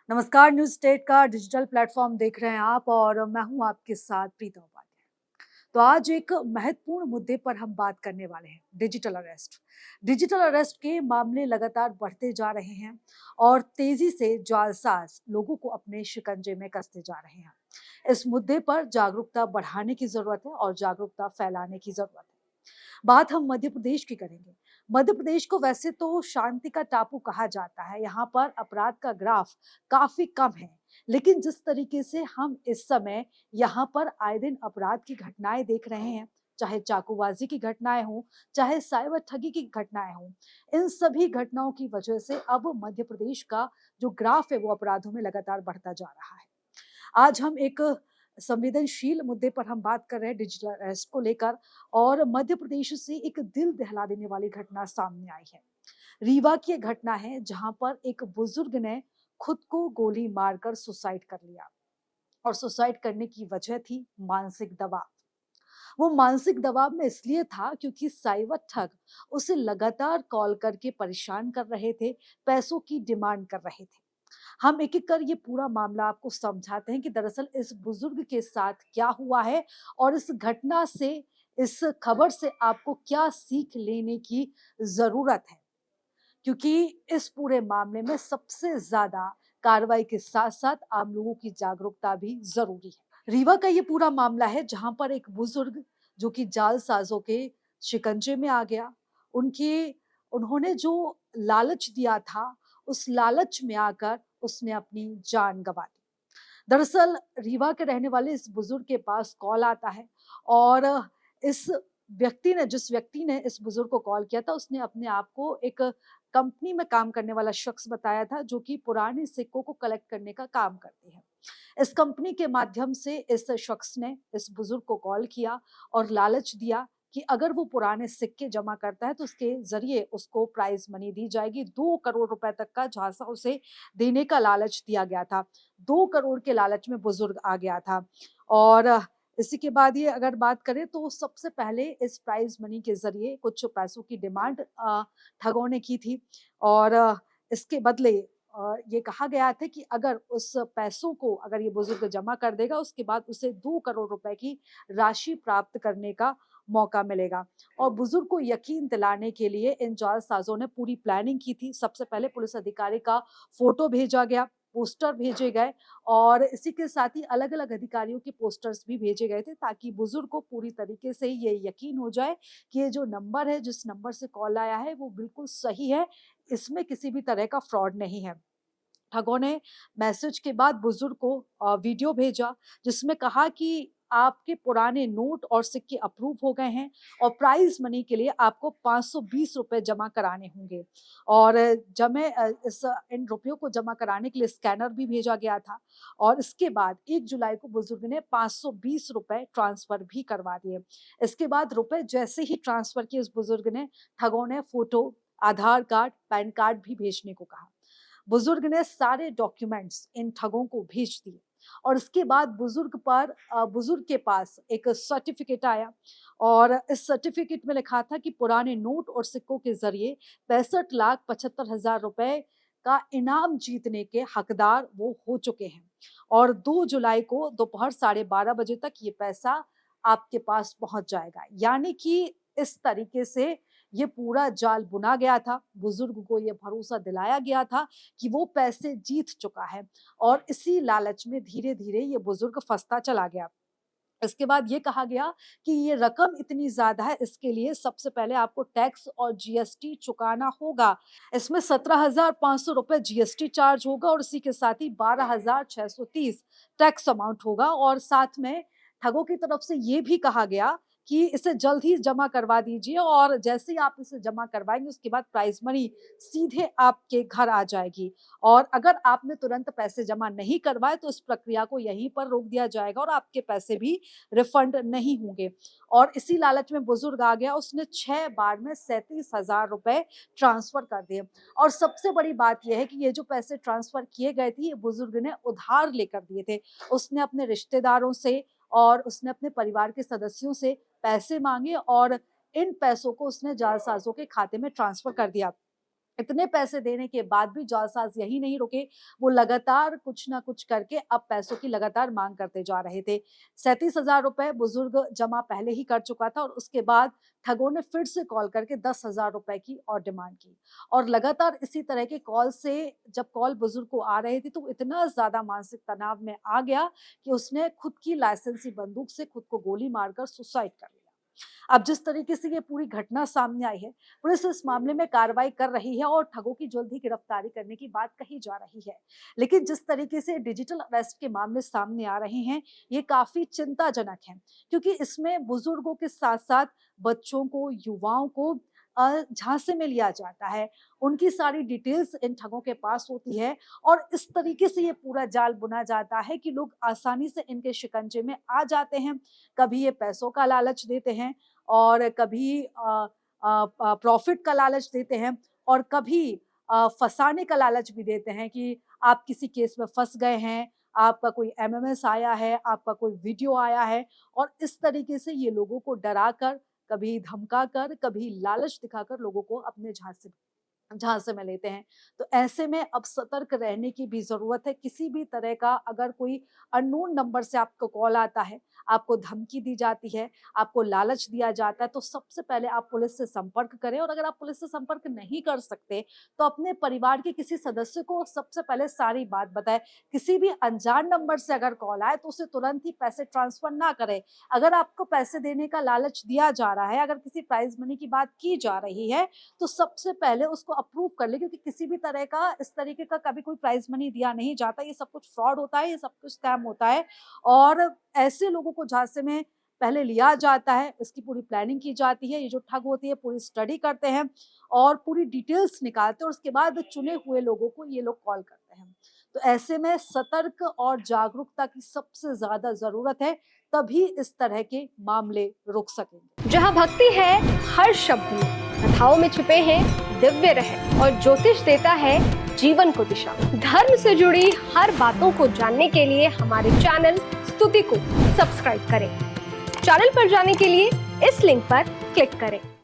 नमस्कार, news state का digital platform देख रहे हैं आप और मैं हूं आपके साथ प्रीतम उपाध्याय। तो आज एक महत्वपूर्ण मुद्दे पर हम बात करने वाले हैं, डिजिटल अरेस्ट। डिजिटल अरेस्ट के मामले लगातार बढ़ते जा रहे हैं और तेजी से जालसाज लोगों को अपने शिकंजे में कसते जा रहे हैं। इस मुद्दे पर जागरूकता बढ़ाने की जरूरत है और जागरूकता फैलाने की जरूरत है। बात हम मध्य प्रदेश की करेंगे। मध्य प्रदेश को वैसे तो शांति का टापू कहा जाता है। यहाँ पर अपराध का ग्राफ काफी कम है, लेकिन जिस तरीके से हम इस समय यहाँ पर आए दिन अपराध की घटनाएं देख रहे हैं, चाहे चाकूबाजी की घटनाएं हों, चाहे साइबर ठगी की घटनाएं हों, इन सभी घटनाओं की वजह से अब मध्य प्रदेश का जो ग्राफ है वो अपराधों में लगातार बढ़ता जा रहा है। आज हम एक संवेदनशील मुद्दे पर हम बात कर रहे हैं, डिजिटल अरेस्ट को लेकर। और मध्य प्रदेश से एक दिल दहला देने वाली घटना सामने आई है। रीवा की एक घटना है जहां पर एक बुजुर्ग ने खुद को गोली मारकर सुसाइड कर लिया। और सुसाइड करने की वजह थी मानसिक दबाव। वो मानसिक दबाव में इसलिए था क्योंकि साइबर ठग उसे लगातार कॉल करके परेशान कर रहे थे, पैसों की डिमांड कर रहे थे। हम एक-एक कर ये पूरा मामला आपको समझाते हैं कि दरअसल इस बुजुर्ग के साथ क्या हुआ है और इस घटना से, इस खबर से आपको क्या सीख लेने की ज़रूरत है। क्योंकि इस पूरे मामले में सबसे ज़्यादा कार्रवाई के साथ-साथ आम लोगों की जागरूकता भी ज़रूरी है। रीवा का ये पूरा मामला है जहाँ पर एक बुजुर्ग जो कि जालसाज़ों के शिकंजे में आ गया। उनके उन्होंने जो लालच दिया था, उस लालच में आकर उसने अपनी जान गँवा दी। दरअसल रीवा के रहने वाले इस बुजुर्ग के पास कॉल आता है और इस जिस व्यक्ति ने इस बुजुर्ग को कॉल किया था, उसने अपने आप को एक कंपनी में काम करने वाला शख्स बताया था जो कि पुराने सिक्कों को कलेक्ट करने का काम करती है। इस कंपनी के माध्यम से इस शख्स ने इस बुजुर्ग को कॉल किया और लालच दिया कि अगर वो पुराने सिक्के जमा करता है तो उसके ज़रिए उसको प्राइज़ मनी दी जाएगी, 2 करोड़ रुपए तक का झांसा उसे देने का लालच दिया गया था। 2 करोड़ के लालच में बुजुर्ग आ गया था। और इसी के बाद ये अगर बात करें तो सबसे पहले इस प्राइज़ मनी के ज़रिए कुछ पैसों की डिमांड ठगों ने की थी। और इसके बदले ये कहा गया था कि अगर उस पैसों को अगर ये बुजुर्ग जमा कर देगा, उसके बाद उसे 2 करोड़ रुपए की राशि प्राप्त करने का मौका मिलेगा। और बुजुर्ग को यकीन दिलाने के लिए इन जालसाज़ों ने पूरी प्लानिंग की थी। सबसे पहले पुलिस अधिकारी का फ़ोटो भेजा गया, पोस्टर भेजे गए और इसी के साथ ही अलग-अलग अधिकारियों के पोस्टर्स भी भेजे गए थे ताकि बुजुर्ग को पूरी तरीके से ये यकीन हो जाए कि ये जो नंबर है, जिस नंबर से कॉल आया है, वो बिल्कुल सही है, इसमें किसी भी तरह का फ्रॉड नहीं है। ठगों ने मैसेज के बाद बुजुर्ग को वीडियो भेजा जिसमें कहा कि आपके पुराने नोट और सिक्के अप्रूव हो गए हैं और प्राइज़ मनी के लिए आपको ₹520 जमा कराने होंगे। और इन रुपयों को जमा कराने के लिए स्कैनर भी भेजा गया था। और इसके बाद 1 जुलाई को बुजुर्ग ने ₹520 ट्रांसफ़र भी करवा दिए। इसके बाद रुपए जैसे ही ट्रांसफ़र किए उस बुजुर्ग ने, ठगों ने फ़ोटो, आधार कार्ड, पैन कार्ड भी भेजने को कहा। बुजुर्ग ने सारे डॉक्यूमेंट्स इन ठगों को भेज दिए और इसके बाद बुजुर्ग के पास एक सर्टिफिकेट आया और इस सर्टिफिकेट में लिखा था कि पुराने नोट और सिक्कों के जरिए 65,75,000 रुपए का इनाम जीतने के हकदार वो हो चुके हैं। और 2 जुलाई को दोपहर 12:30 बजे तक ये पैसा आपके पास पहुंच जाएगा। यानी कि इस तरीके से ये पूरा जाल बुना गया था। बुजुर्ग को ये भरोसा दिलाया गया था कि वो पैसे जीत चुका है और इसी लालच में धीरे-धीरे ये बुजुर्ग फँसता चला गया। इसके बाद ये कहा गया कि ये रकम इतनी ज़्यादा है, इसके लिए सबसे पहले आपको टैक्स और जीएसटी चुकाना होगा। इसमें ₹17,500 जीएसटी चार्ज होगा और इसी के साथ ही 12,630 टैक्स अमाउंट होगा। और साथ में ठगों की तरफ से ये भी कहा गया कि इसे जल्द ही जमा करवा दीजिए और जैसे ही आप इसे जमा करवाएँगे उसके बाद प्राइज़ मनी सीधे आपके घर आ जाएगी। और अगर आपने तुरंत पैसे जमा नहीं करवाए तो इस प्रक्रिया को यहीं पर रोक दिया जाएगा और आपके पैसे भी रिफंड नहीं होंगे। और इसी लालच में बुजुर्ग आ गया, उसने 6 बार में 37,000 रुपए ट्रांसफर कर दिए। और सबसे बड़ी बात ये है कि ये जो पैसे ट्रांसफर किए गए थे, ये बुजुर्ग ने उधार लेकर दिए थे। उसने अपने रिश्तेदारों से और उसने अपने परिवार के सदस्यों से पैसे माँगे और इन पैसों को उसने जालसाज़ों के खाते में ट्रांसफर कर दिया। इतने पैसे देने के बाद भी जालसाज यही नहीं रुके, वो लगातार कुछ ना कुछ करके अब पैसों की लगातार मांग करते जा रहे थे। 37,000 रुपए बुजुर्ग जमा पहले ही कर चुका था और उसके बाद ठगों ने फिर से कॉल करके 10,000 रुपए की और डिमांड की। और लगातार इसी तरह के कॉल से जब कॉल बुजुर्ग को आ रहे थे तो वो इतना ज़्यादा मानसिक तनाव में आ गया कि उसने खुद की लाइसेंसी बंदूक से खुद को गोली मारकर सुसाइड कर लिया। अब जिस तरीके से ये पूरी घटना सामने आई है, पुलिस इस मामले में कार्रवाई कर रही है और ठगों की जल्द ही गिरफ्तारी करने की बात कही जा रही है। लेकिन जिस तरीके से डिजिटल अरेस्ट के मामले सामने आ रहे हैं, ये काफी चिंताजनक है, क्योंकि इसमें बुजुर्गों के साथ-साथ बच्चों को, युवाओं को झांसे में लिया जाता है। उनकी सारी डिटेल्स इन ठगों के पास होती है और इस तरीके से ये पूरा जाल बुना जाता है कि लोग आसानी से इनके शिकंजे में आ जाते हैं। कभी ये पैसों का लालच देते हैं और कभी प्रॉफिट का लालच देते हैं और कभी फँसाने का लालच भी देते हैं कि आप किसी केस में फँस गए हैं, आपका कोई एमएमएस आया है, आपका कोई वीडियो आया है और इस तरीके से ये लोगों को डराकर, कभी धमकाकर, कभी लालच दिखाकर लोगों को अपने झांसे में लेते हैं। तो ऐसे में अब सतर्क रहने की भी ज़रूरत है। किसी भी तरह का अगर कोई अननोन नंबर से आपको कॉल आता है, आपको धमकी दी जाती है, आपको लालच दिया जाता है, तो सबसे पहले आप पुलिस से संपर्क करें और अगर आप पुलिस से संपर्क नहीं कर सकते, तो अपने परिवार के किसी सदस्य को सबसे पहले सारी बात बताएँ। किसी भी अनजान नंबर से अगर कॉल आए, तो उसे तुरंत ही पैसे ट्रांसफ़र ना करें। अगर आपको पैसे देने का लालच दिया जा रहा है, अगर किसी प्राइज़ मनी की बात की जा रही है, तो सबसे पहले उसको अप्रूव कर ले, क्योंकि किसी भी तरह का इस तरीके का कभी कोई प्राइज़ मनी दिया नहीं जाता। ये सब कुछ फ्रॉड होता है, ये सब कुछ स्कैम होता है और ऐसे लोगों को झांसे में पहले लिया जाता है, इसकी पूरी प्लानिंग की जाती है। ये जो ठग होती है पूरी स्टडी करते हैं और पूरी डिटेल्स निकालते हैं और उसके बाद चुने हुए लोगों को ये लोग कॉल करते हैं। तो ऐसे में सतर्क और जागरूकता की सबसे ज़्यादा ज़रूरत है, तभी इस तरह के मामले रुक सकेंगे। जहाँ भक्ति है हर शब्द में, कथाओं में छुपे हैं दिव्य रहस्य और ज्योतिष देता है जीवन को दिशा। धर्म से जुड़ी हर बातों को जानने के लिए हमारे चैनल स्तुति को सब्सक्राइब करें। चैनल पर जाने के लिए इस लिंक पर क्लिक करें।